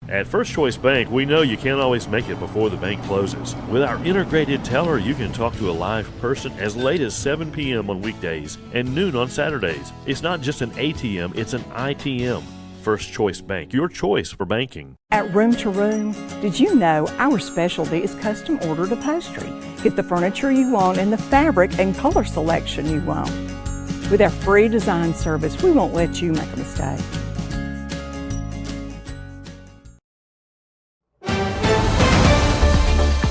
At First Choice Bank, we know you can't always make it before the bank closes. With our integrated teller, you can talk to a live person as late as 7 p.m. on weekdays and noon on Saturdays. It's not just an ATM, it's an ITM. First Choice Bank, your choice for banking. At Room to Room, did you know our specialty is custom ordered upholstery? Get the furniture you want and the fabric and color selection you want. With our free design service, we won't let you make a mistake.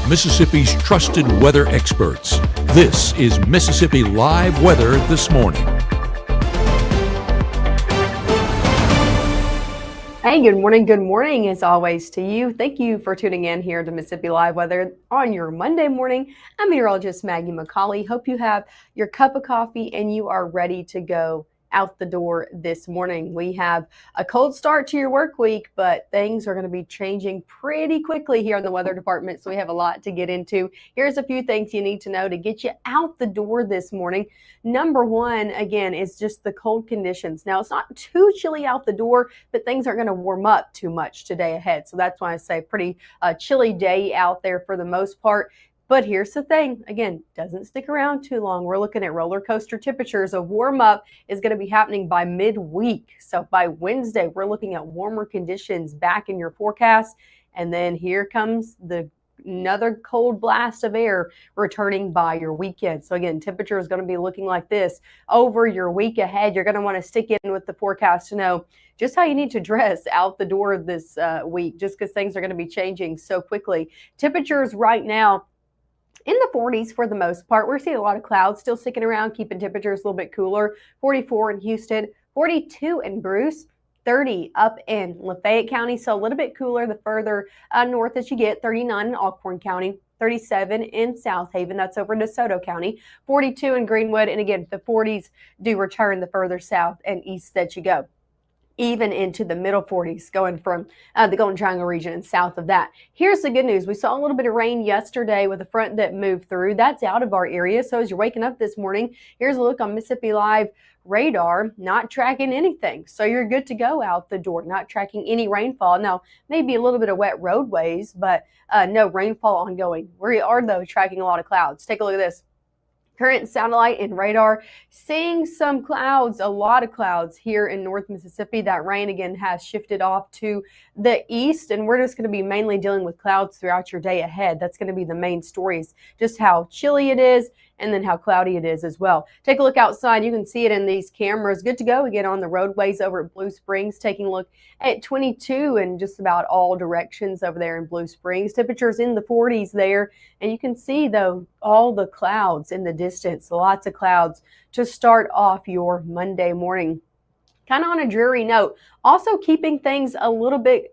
Mississippi's trusted weather experts. This is Mississippi Live Weather This Morning. Hey, good morning. Good morning, as always, to you. Thank you for tuning in here to Mississippi Live Weather on your Monday morning. I'm meteorologist Maggie McCauley. Hope you have your cup of coffee and you are ready to go out the door this morning. We have a cold start to your work week, but things are going to be changing pretty quickly here in the weather department, so we have a lot to get into. Here's a few things you need to know to get you out the door this morning. Number one, again, is just the cold conditions. Now, it's not too chilly out the door, but things aren't going to warm up too much today ahead. So that's why I say pretty chilly day out there for the most part. But here's the thing, again, doesn't stick around too long. We're looking at roller coaster temperatures. A warm up is going to be happening by midweek. So by Wednesday, we're looking at warmer conditions back in your forecast. And then here comes another cold blast of air returning by your weekend. So again, temperature is going to be looking like this over your week ahead. You're going to want to stick in with the forecast to know just how you need to dress out the door this week, just because things are going to be changing so quickly. Temperatures right now in the 40s for the most part. We're seeing a lot of clouds still sticking around, keeping temperatures a little bit cooler. 44 in Houston, 42 in Bruce, 30 up in Lafayette County, so a little bit cooler the further north as you get. 39 in Alcorn County, 37 in South Haven, that's over in DeSoto County, 42 in Greenwood, and again, the 40s do return the further south and east that you go. Even into the middle 40s, going from the Golden Triangle region and south of that. Here's the good news. We saw a little bit of rain yesterday with a front that moved through. That's out of our area. So as you're waking up this morning, here's a look on Mississippi Live radar, not tracking anything. So you're good to go out the door, not tracking any rainfall. Now, maybe a little bit of wet roadways, but no rainfall ongoing. We are, though, tracking a lot of clouds. Take a look at this. Current satellite and radar, seeing some clouds, a lot of clouds here in North Mississippi. That rain again has shifted off to the east, and we're just going to be mainly dealing with clouds throughout your day ahead. That's going to be the main stories, just how chilly it is and then how cloudy it is as well. Take a look outside. You can see it in these cameras. Good to go again on the roadways over at Blue Springs. Taking a look at 22 in just about all directions over there in Blue Springs. Temperatures in the 40s there. And you can see, though, all the clouds in the distance. Lots of clouds to start off your Monday morning. Kind of on a dreary note. Also keeping things a little bit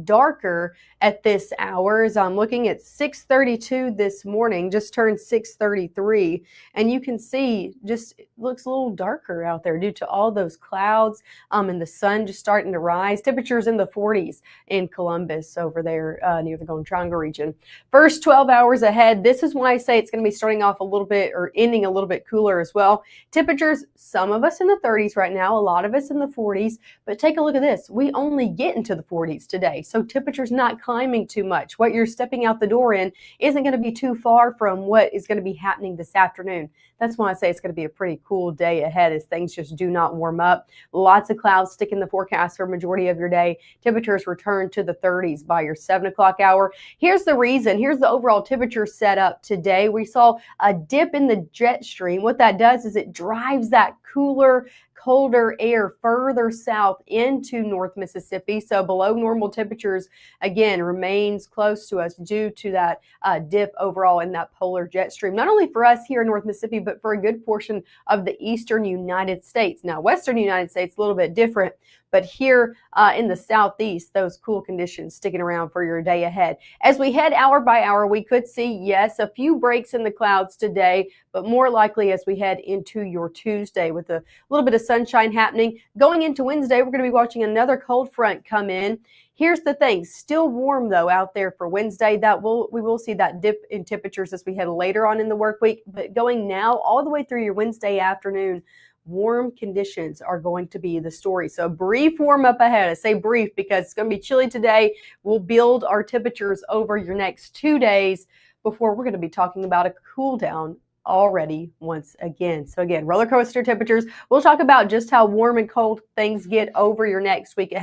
darker at this hour. As I'm looking at 6:32 this morning, just turned 6:33, and you can see just it looks a little darker out there due to all those clouds and the sun just starting to rise. Temperatures in the 40s in Columbus over there near the Golden Triangle region. First 12 hours ahead, this is why I say it's going to be starting off a little bit or ending a little bit cooler as well. Temperatures, some of us in the 30s right now, a lot of us in the 40s, but take a look at this. We only get into the 40s today. So temperature's not climbing too much. What you're stepping out the door in isn't going to be too far from what is going to be happening this afternoon. That's why I say it's going to be a pretty cool day ahead as things just do not warm up. Lots of clouds stick in the forecast for a majority of your day. Temperatures return to the 30s by your 7 o'clock hour. Here's the reason. Here's the overall temperature setup today. We saw a dip in the jet stream. What that does is it drives that cooler, colder air further south into North Mississippi. So below normal temperatures, again, remains close to us due to that dip overall in that polar jet stream. Not only for us here in North Mississippi, but for a good portion of the eastern United States. Now, western United States, a little bit different, but here in the southeast, those cool conditions sticking around for your day ahead. As we head hour by hour, we could see, yes, a few breaks in the clouds today, but more likely as we head into your Tuesday with a little bit of sunshine happening. Going into Wednesday, we're going to be watching another cold front come in. Here's the thing, still warm though out there for Wednesday. We will see that dip in temperatures as we head later on in the work week, but going now all the way through your Wednesday afternoon, warm conditions are going to be the story. So brief warm up ahead. I say brief because it's going to be chilly today. We'll build our temperatures over your next 2 days before we're going to be talking about a cool down already once again. So again, roller coaster temperatures. We'll talk about just how warm and cold things get over your next week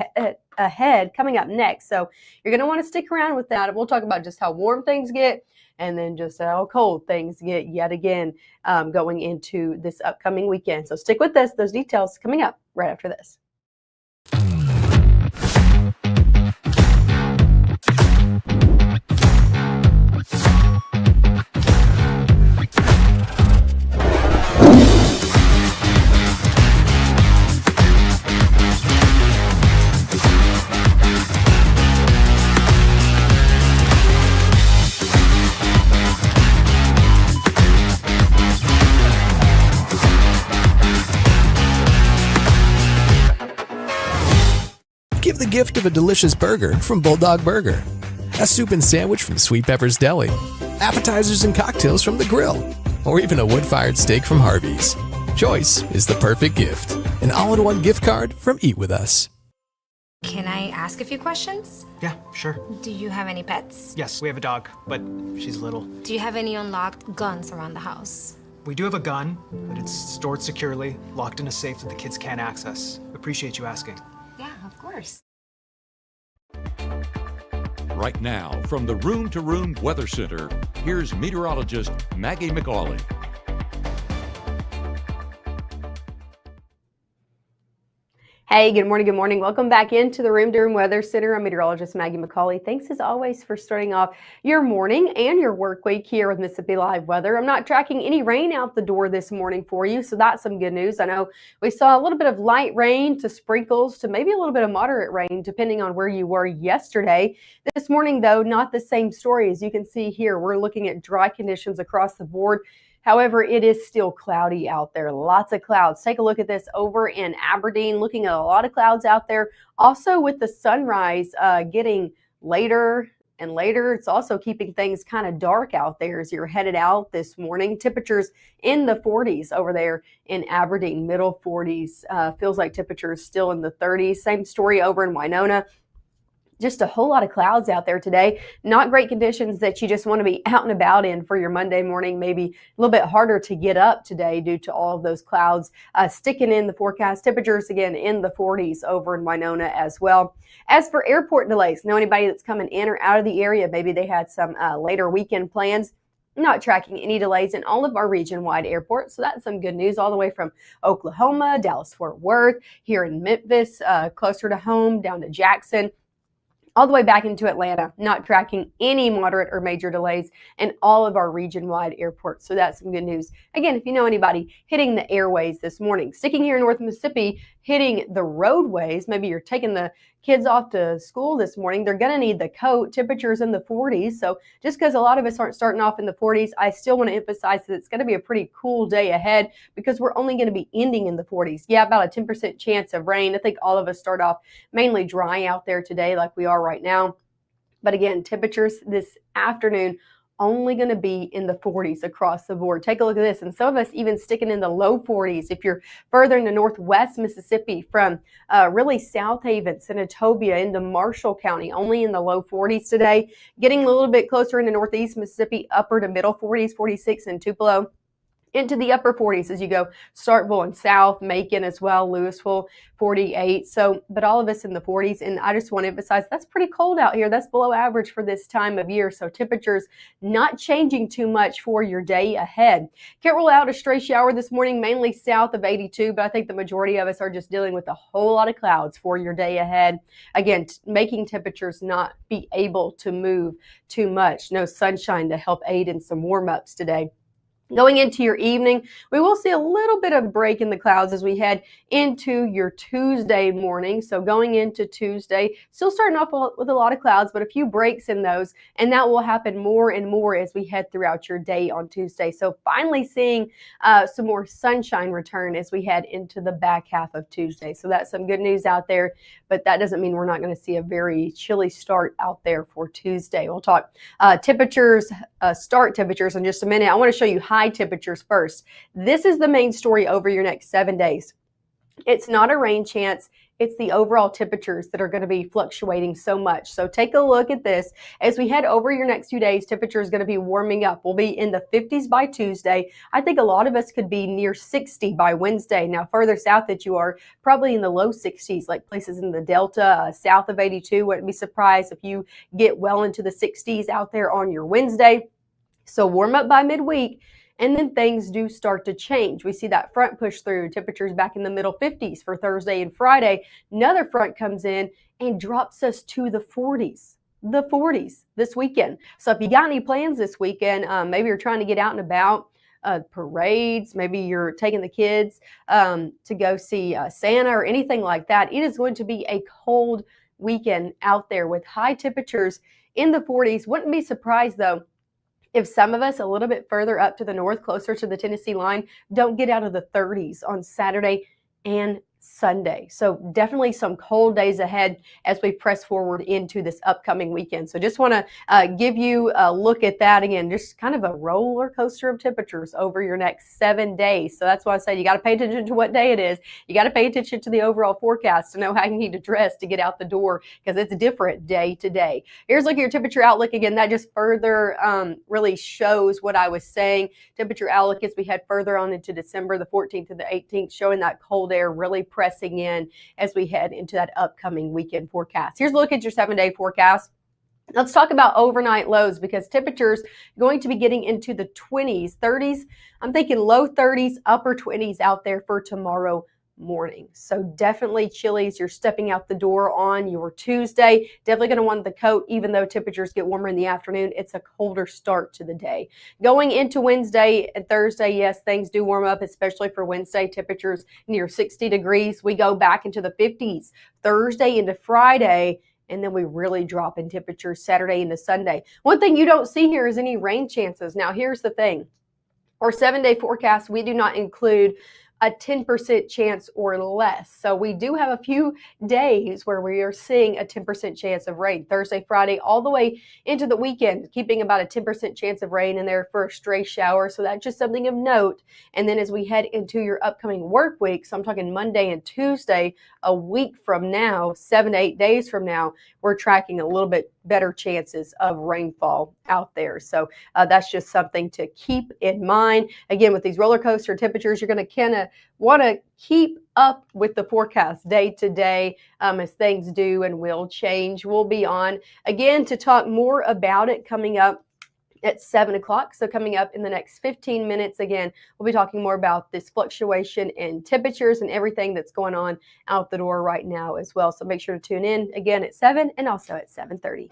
ahead coming up next. So you're going to want to stick around with that. We'll talk about just how warm things get and then just how cold things get yet again going into this upcoming weekend. So stick with us. Those details coming up right after this. Give the gift of a delicious burger from Bulldog Burger, a soup and sandwich from Sweet Pepper's Deli, appetizers and cocktails from The Grill, or even a wood-fired steak from Harvey's. Choice is the perfect gift. An all-in-one gift card from Eat With Us. Can I ask a few questions? Yeah, sure. Do you have any pets? Yes, we have a dog, but she's little. Do you have any unlocked guns around the house? We do have a gun, but it's stored securely, locked in a safe that the kids can't access. Appreciate you asking. Yeah, of course. Right now, from the Room to Room Weather Center, here's meteorologist Maggye McAuley. Hey, good morning, good morning. Welcome back into the Room to Room Weather Center. I'm meteorologist Maggye McAuley. Thanks as always for starting off your morning and your work week here with Mississippi Live Weather. I'm not tracking any rain out the door this morning for you, so that's some good news. I know we saw a little bit of light rain to sprinkles to maybe a little bit of moderate rain, depending on where you were yesterday. This morning, though, not the same story. As you can see here, we're looking at dry conditions across the board. However, it is still cloudy out there. Lots of clouds. Take a look at this over in Aberdeen, looking at a lot of clouds out there. Also with the sunrise getting later and later, it's also keeping things kind of dark out there as you're headed out this morning. Temperatures in the 40s over there in Aberdeen, middle 40s. Feels like temperatures still in the 30s. Same story over in Winona. Just a whole lot of clouds out there today. Not great conditions that you just want to be out and about in for your Monday morning. Maybe a little bit harder to get up today due to all of those clouds sticking in the forecast. Temperatures again in the 40s over in Winona as well. As for airport delays, know anybody that's coming in or out of the area? Maybe they had some later weekend plans. Not tracking any delays in all of our region-wide airports. So that's some good news all the way from Oklahoma, Dallas-Fort Worth, here in Memphis, closer to home, down to Jackson, all the way back into Atlanta, not tracking any moderate or major delays in all of our region-wide airports. So that's some good news. Again, if you know anybody hitting the airways this morning, sticking here in North Mississippi, hitting the roadways, maybe you're taking the kids off to school this morning, they're going to need the coat. Temperatures in the 40s. So just because a lot of us aren't starting off in the 40s, I still want to emphasize that it's going to be a pretty cool day ahead because we're only going to be ending in the 40s. Yeah, about a 10% chance of rain. I think all of us start off mainly dry out there today like we are right now. But again, temperatures this afternoon only going to be in the 40s across the board. Take a look at this. And some of us even sticking in the low 40s. If you're further into northwest Mississippi from really South Haven, Senatobia into Marshall County, only in the low 40s today. Getting a little bit closer into northeast Mississippi, upper to middle 40s, 46 in Tupelo. Into the upper 40s as you go Starkville and South, Macon as well, Louisville, 48. So, but all of us in the 40s. And I just want to emphasize that's pretty cold out here. That's below average for this time of year. So temperatures not changing too much for your day ahead. Can't rule out a stray shower this morning, mainly south of 82, but I think the majority of us are just dealing with a whole lot of clouds for your day ahead. Again, making temperatures not be able to move too much. No sunshine to help aid in some warm-ups today. Going into your evening, we will see a little bit of break in the clouds as we head into your Tuesday morning. So going into Tuesday, still starting off with a lot of clouds, but a few breaks in those. And that will happen more and more as we head throughout your day on Tuesday. So finally seeing some more sunshine return as we head into the back half of Tuesday. So that's some good news out there, but that doesn't mean we're not going to see a very chilly start out there for Tuesday. We'll talk temperatures, start temperatures in just a minute. I want to show you high high temperatures first. This is the main story over your next 7 days. It's not a rain chance. It's the overall temperatures that are going to be fluctuating so much. So take a look at this. As we head over your next few days, temperature is going to be warming up. We'll be in the 50s by Tuesday. I think a lot of us could be near 60 by Wednesday. Now, further south that you are, probably in the low 60s, like places in the Delta, south of 82. Wouldn't be surprised if you get well into the 60s out there on your Wednesday. So warm up by midweek. And then things do start to change. We see that front push through, temperatures back in the middle 50s for Thursday and Friday. Another front comes in and drops us to the 40s. The 40s this weekend. So if you got any plans this weekend, maybe you're trying to get out and about, parades, maybe you're taking the kids to go see Santa or anything like that, it is going to be a cold weekend out there with high temperatures in the 40s. Wouldn't be surprised though if some of us a little bit further up to the north, closer to the Tennessee line, don't get out of the 30s on Saturday and Sunday. So definitely some cold days ahead as we press forward into this upcoming weekend. So just want to give you a look at that again, just kind of a roller coaster of temperatures over your next 7 days. So that's why I say you got to pay attention to what day it is. You got to pay attention to the overall forecast to know how you need to dress to get out the door because it's different day to day. Here's looking at your temperature outlook again. That just further really shows what I was saying. Temperature outlook as we head further on into December, the 14th to the 18th, showing that cold air really pressing in as we head into that upcoming weekend forecast. Here's a look at your 7-day forecast. Let's talk about overnight lows because temperatures going to be getting into the 20s, 30s. I'm thinking low 30s, upper 20s out there for tomorrow morning. So definitely chilly as you're stepping out the door on your Tuesday. Definitely going to want the coat even though temperatures get warmer in the afternoon. It's a colder start to the day. Going into Wednesday and Thursday, yes, things do warm up, especially for Wednesday. Temperatures near 60 degrees. We go back into the 50s Thursday into Friday. And then we really drop in temperatures Saturday into Sunday. One thing you don't see here is any rain chances. Now, here's the thing. Our 7-day forecast, we do not include a 10% chance or less. So we do have a few days where we are seeing a 10% chance of rain. Thursday, Friday, all the way into the weekend, keeping about a 10% chance of rain in there for a stray shower. So that's just something of note. And then as we head into your upcoming work week, so I'm talking Monday and Tuesday, a week from now, 7 to 8 days from now, we're tracking a little bit better chances of rainfall out there. So that's just something to keep in mind. Again, with these roller coaster temperatures, you're going to kind of want to keep up with the forecast day to day as things do and will change. We'll be on again to talk more about it coming up at 7 o'clock. So coming up in the next 15 minutes, again, we'll be talking more about this fluctuation in temperatures and everything that's going on out the door right now as well. So make sure to tune in again at 7 and also at 7:30.